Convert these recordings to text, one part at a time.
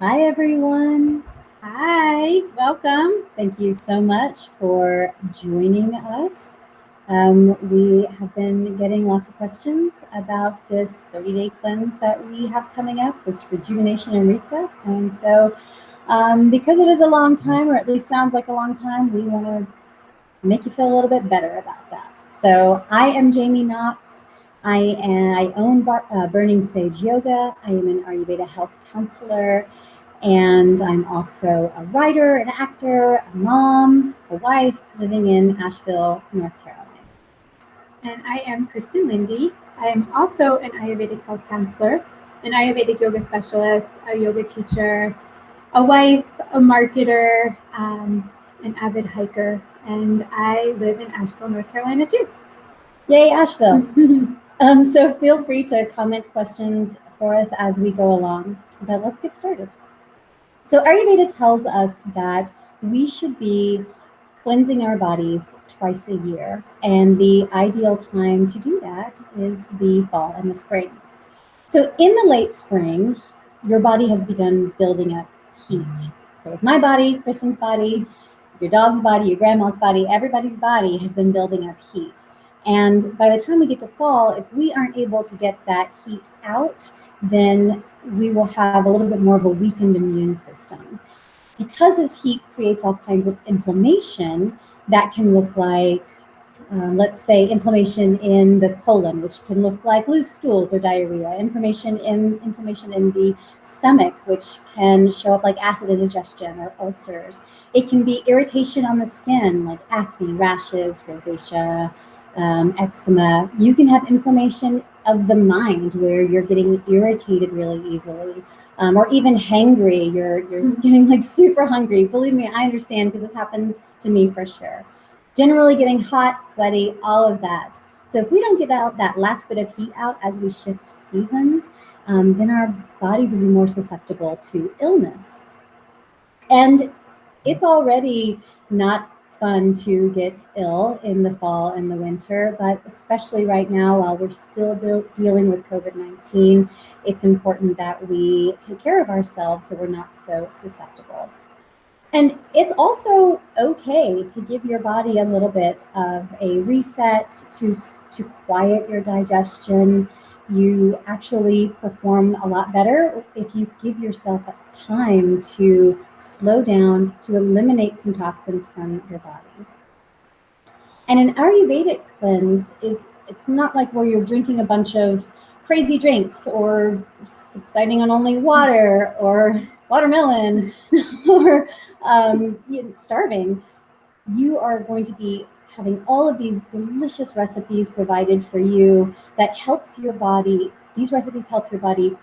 Hi, everyone. Hi, welcome. Thank you so much for joining us. We have been getting lots of questions about this 30-day cleanse that we have coming up, this rejuvenation and reset. And so because it is a long time, or at least sounds like a long time, we want to make you feel a little bit better about that. So I am Jamie Knox. I own Burning Sage Yoga. I am an Ayurveda health counselor. And I'm also a writer, an actor, a mom, a wife living in Asheville, North Carolina. And I am Kristin Lindy. I am also an Ayurvedic health counselor, an Ayurvedic yoga specialist, a yoga teacher, a wife, a marketer, an avid hiker, and I live in Asheville, North Carolina too. Yay, Asheville. So feel free to comment questions for us as we go along, but let's get started. So Ayurveda tells us that we should be cleansing our bodies twice a year, and the ideal time to do that is the fall and the spring. So in the late spring, your body has begun building up heat. So it's my body, Kristin's body, your dog's body, your grandma's body, everybody's body has been building up heat. And by the time we get to fall, if we aren't able to get that heat out, then we will have a little bit more of a weakened immune system. Because this heat creates all kinds of inflammation, that can look like, let's say, inflammation in the colon, which can look like loose stools or diarrhea, inflammation in the stomach, which can show up like acid indigestion or ulcers. It can be irritation on the skin, like acne, rashes, rosacea, eczema. You can have inflammation of the mind where you're getting irritated really easily, or even hangry. You're getting like super hungry. Believe me, I understand because this happens to me for sure. Generally getting hot, sweaty, all of that. So if we don't get out that last bit of heat out as we shift seasons, then our bodies will be more susceptible to illness. And it's already not fun to get ill in the fall and the winter, but especially right now while we're still dealing with COVID-19, it's important that we take care of ourselves so we're not so susceptible. And it's also okay to give your body a little bit of a reset, to quiet your digestion. You actually perform a lot better if you give yourself time to slow down, to eliminate some toxins from your body. And an Ayurvedic cleanse it's not like where you're drinking a bunch of crazy drinks or subsiding on only water or watermelon or starving. You are going to be having all of these delicious recipes provided for you that helps your body. These recipes help your body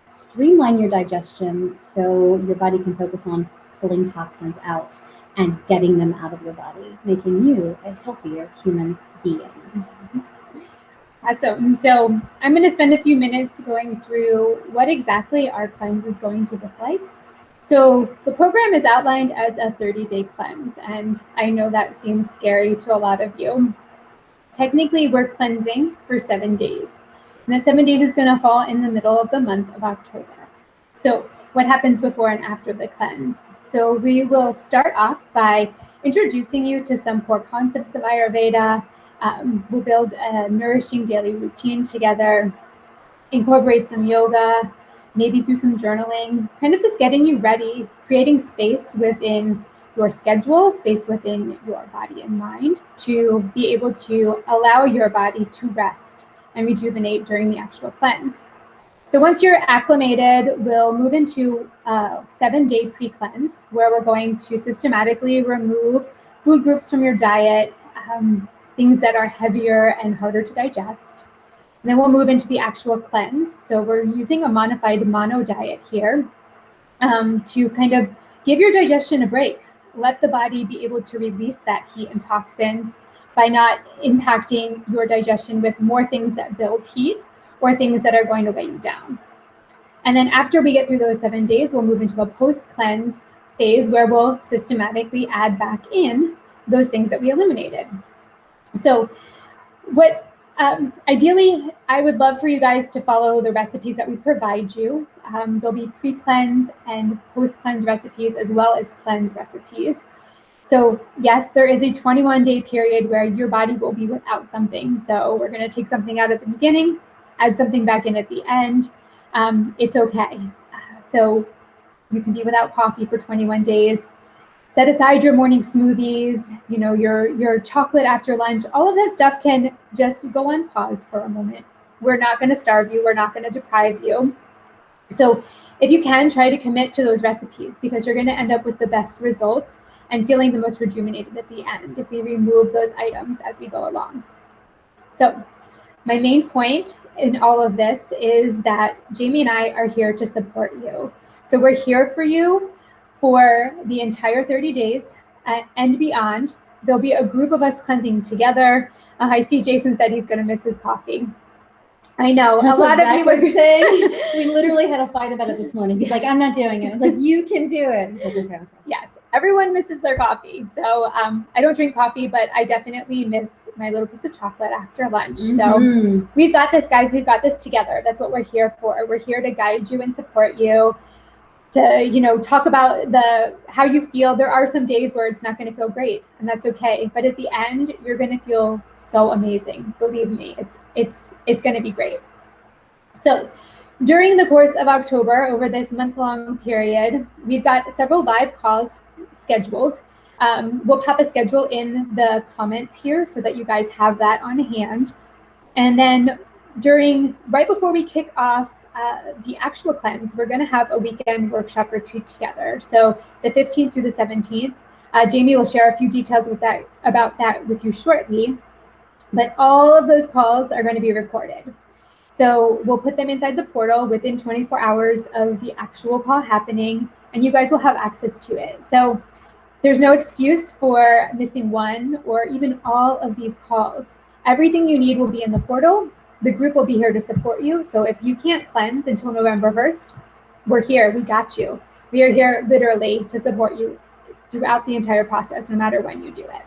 streamline your digestion so your body can focus on pulling toxins out and getting them out of your body, making you a healthier human being. Awesome. So I'm going to spend a few minutes going through what exactly our cleanse is going to look like. So the program is outlined as a 30-day cleanse, and I know that seems scary to a lot of you. Technically, we're cleansing for 7 days, and that 7 days is going to fall in the middle of the month of October. So what happens before and after the cleanse? So we will start off by introducing you to some core concepts of Ayurveda. We'll build a nourishing daily routine together, incorporate some yoga, maybe do some journaling, kind of just getting you ready, creating space within your schedule, space within your body and mind to be able to allow your body to rest and rejuvenate during the actual cleanse. So once you're acclimated, we'll move into a 7-day pre-cleanse where we're going to systematically remove food groups from your diet, things that are heavier and harder to digest. And then we'll move into the actual cleanse. So we're using a modified mono diet here to kind of give your digestion a break. Let the body be able to release that heat and toxins by not impacting your digestion with more things that build heat or things that are going to weigh you down. And then after we get through those 7 days, we'll move into a post-cleanse phase where we'll systematically add back in those things that we eliminated. So what Ideally, I would love for you guys to follow the recipes that we provide you. There'll be pre-cleanse and post-cleanse recipes, as well as cleanse recipes. So yes, there is a 21-day period where your body will be without something. So we're going to take something out at the beginning, add something back in at the end. It's okay. So you can be without coffee for 21 days. Set aside your morning smoothies, your chocolate after lunch. All of that stuff can just go on pause for a moment. We're not going to starve you. We're not going to deprive you. So if you can, try to commit to those recipes, because you're going to end up with the best results and feeling the most rejuvenated at the end if we remove those items as we go along. So my main point in all of this is that Jamie and I are here to support you. So we're here for you for the entire 30 days and beyond. There'll be a group of us cleansing together. I see Jason said he's going to miss his coffee. I know. That's a lot of you were saying. We literally had a fight about it this morning. He's like, I'm not doing it. I was like, you can do it. He's like, okay. Yes, everyone misses their coffee. So I don't drink coffee, but I definitely miss my little piece of chocolate after lunch. So we've got this, guys. We've got this together. That's what we're here for. We're here to guide you and support you, to talk about how you feel. There are some days where it's not going to feel great, and that's okay. But at the end, you're going to feel so amazing. Believe me, it's going to be great. So during the course of October, over this month-long period, we've got several live calls scheduled. We'll pop a schedule in the comments here so that you guys have that on hand. And then right before we kick off the actual cleanse, we're going to have a weekend workshop retreat together. So the 15th through the 17th, Jamie will share a few details about that with you shortly. But all of those calls are going to be recorded. So we'll put them inside the portal within 24 hours of the actual call happening, and you guys will have access to it. So there's no excuse for missing one or even all of these calls. Everything you need will be in the portal. The group will be here to support you. So if you can't cleanse until November 1st, we're here. We got you. We are here literally to support you throughout the entire process, no matter when you do it.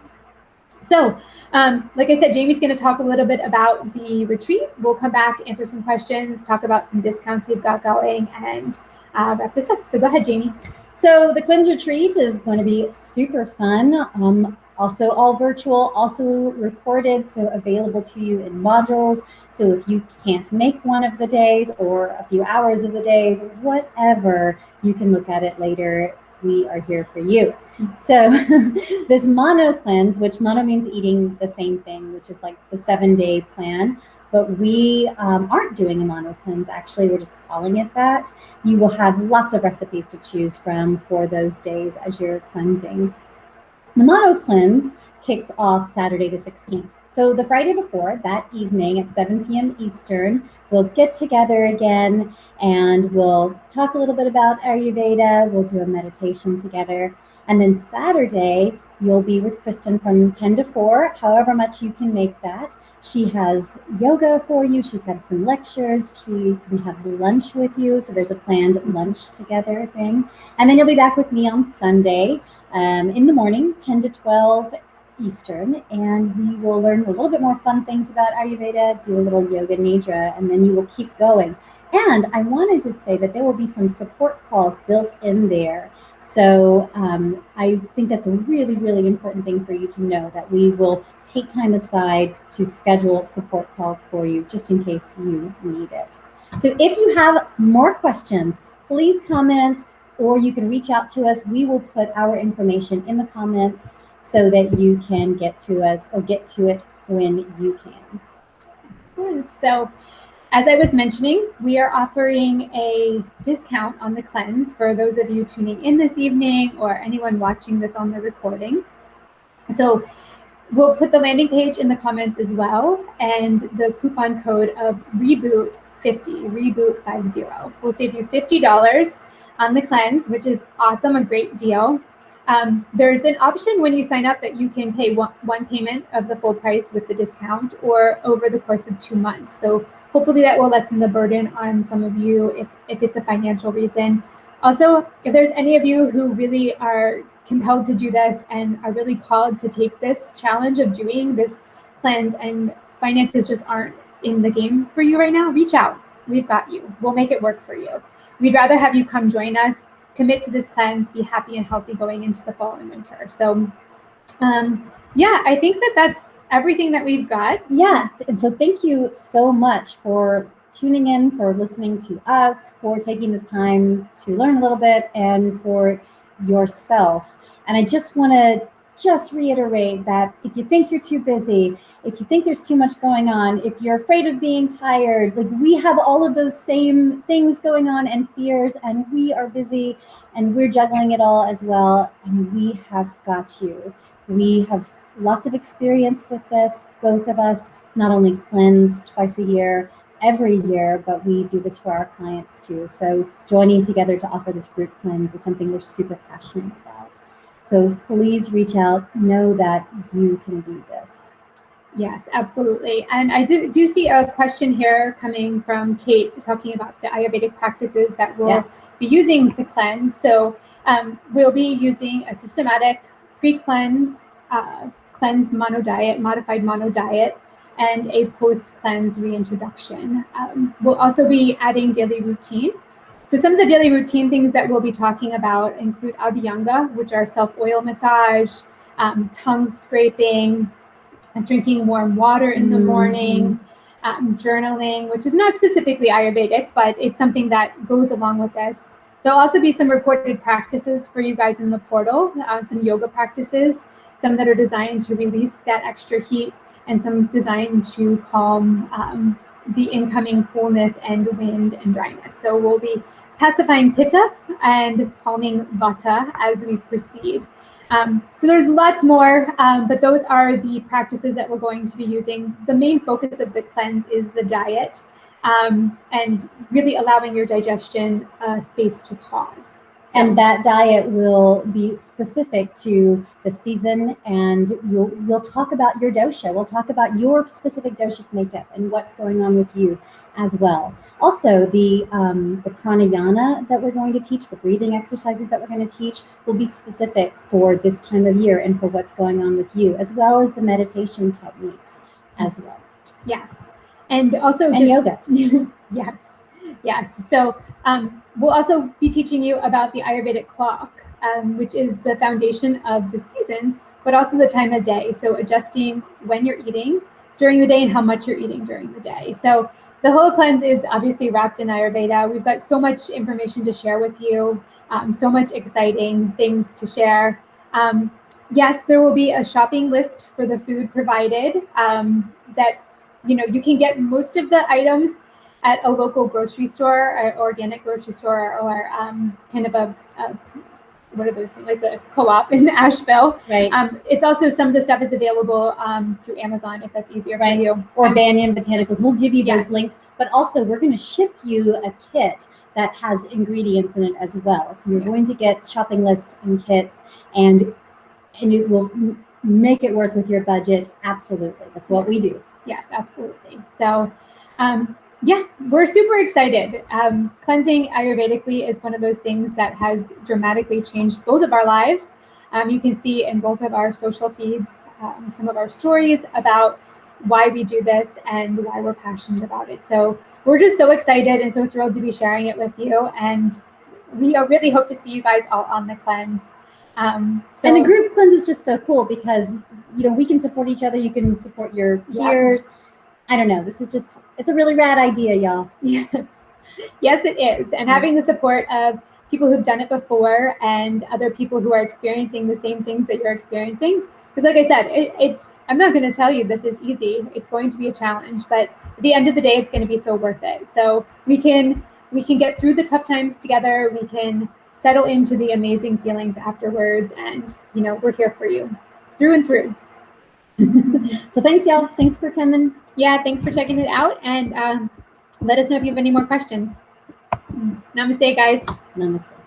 So like I said, Jamie's going to talk a little bit about the retreat. We'll come back, answer some questions, talk about some discounts we've got going, and wrap this up. So go ahead, Jamie. So the cleanse retreat is going to be super fun. Also all virtual, also recorded, so available to you in modules. So if you can't make one of the days or a few hours of the days, whatever, you can look at it later. We are here for you. So this mono cleanse, which mono means eating the same thing, which is like the 7-day plan. But we aren't doing a mono cleanse. Actually, we're just calling it that. You will have lots of recipes to choose from for those days as you're cleansing. The mono cleanse kicks off Saturday the 16th. So the Friday before, that evening at 7 p.m. Eastern, we'll get together again and we'll talk a little bit about Ayurveda. We'll do a meditation together. And then Saturday, you'll be with Kristin from 10 to 4, however much you can make that. She has yoga for you. She's got some lectures. She can have lunch with you. So there's a planned lunch together thing. And then you'll be back with me on Sunday in the morning, 10 to 12 Eastern. And we will learn a little bit more fun things about Ayurveda, do a little yoga nidra, and then you will keep going. And I wanted to say that there will be some support calls built in there. So I think that's a really, really important thing for you to know, that we will take time aside to schedule support calls for you just in case you need it. So if you have more questions, please comment, or you can reach out to us. We will put our information in the comments so that you can get to us or get to it when you can. So as I was mentioning, we are offering a discount on the cleanse for those of you tuning in this evening or anyone watching this on the recording. So we'll put the landing page in the comments as well, and the coupon code of reboot50, reboot50. We'll save you $50 on the cleanse, which is awesome, a great deal. There's an option when you sign up that you can pay one payment of the full price with the discount, or over the course of 2 months. So hopefully that will lessen the burden on some of you if it's a financial reason. Also, if there's any of you who really are compelled to do this and are really called to take this challenge of doing this cleanse and finances just aren't in the game for you right now, reach out. We've got you. We'll make it work for you. We'd rather have you come join us, commit to this cleanse, be happy and healthy going into the fall and winter. So I think that's everything that we've got. Yeah. And so thank you so much for tuning in, for listening to us, for taking this time to learn a little bit, and for yourself. And I just want to reiterate that if you think you're too busy, if you think there's too much going on, if you're afraid of being tired, like, we have all of those same things going on and fears, and we are busy and we're juggling it all as well. And we have got you. We have lots of experience with this, both of us, not only cleanse twice a year, every year, but we do this for our clients too. So joining together to offer this group cleanse is something we're super passionate about. So please reach out, know that you can do this. Yes, absolutely. And I do see a question here coming from Kate talking about the Ayurvedic practices that we'll be using to cleanse. So we'll be using a systematic pre-cleanse, cleanse modified mono diet, and a post-cleanse reintroduction. We'll also be adding daily routine. So some of the daily routine things that we'll be talking about include abhyanga, which are self-oil massage, tongue scraping, drinking warm water in the morning, journaling, which is not specifically Ayurvedic, but it's something that goes along with this. There'll also be some recorded practices for you guys in the portal, some yoga practices, some that are designed to release that extra heat, and some is designed to calm the incoming coolness and wind and dryness. So we'll be pacifying pitta and calming vata as we proceed. So there's lots more, but those are the practices that we're going to be using. The main focus of the cleanse is the diet, and really allowing your digestion space to pause. So, and that diet will be specific to the season, and we'll talk about your dosha. We'll talk about your specific doshic makeup and what's going on with you as well. Also, the pranayama that we're going to teach, the breathing exercises that we're going to teach, will be specific for this time of year and for what's going on with you, as well as the meditation techniques as well. Yes, and also yoga. Yes. So we'll also be teaching you about the Ayurvedic clock, which is the foundation of the seasons, but also the time of day. So adjusting when you're eating during the day and how much you're eating during the day. So the whole cleanse is obviously wrapped in Ayurveda. We've got so much information to share with you, so much exciting things to share. Yes, there will be a shopping list for the food provided that, you can get most of the items at a local grocery store, or organic grocery store, or kind of a what are those things, like the co-op in Asheville. Right. It's also, some of the stuff is available through Amazon if that's easier for you. Or Banyan Botanicals. We'll give you those links, but also we're going to ship you a kit that has ingredients in it as well. So you're going to get shopping lists and kits, and it will make it work with your budget. Absolutely. That's what we do. Yes, absolutely. So, we're super excited. Cleansing Ayurvedically is one of those things that has dramatically changed both of our lives. You can see in both of our social feeds some of our stories about why we do this and why we're passionate about it. So we're just so excited and so thrilled to be sharing it with you. And we really hope to see you guys all on the cleanse. And the group cleanse is just so cool because, we can support each other. You can support your peers. I don't know. It's a really rad idea, y'all. Yes, it is. And having the support of people who've done it before and other people who are experiencing the same things that you're experiencing. Because like I said, I'm not going to tell you this is easy. It's going to be a challenge, but at the end of the day, it's going to be so worth it. So we can get through the tough times together. We can settle into the amazing feelings afterwards. And, we're here for you through and through. So thanks, y'all. Thanks for coming. Yeah, thanks for checking it out. And let us know if you have any more questions. Namaste, guys. Namaste.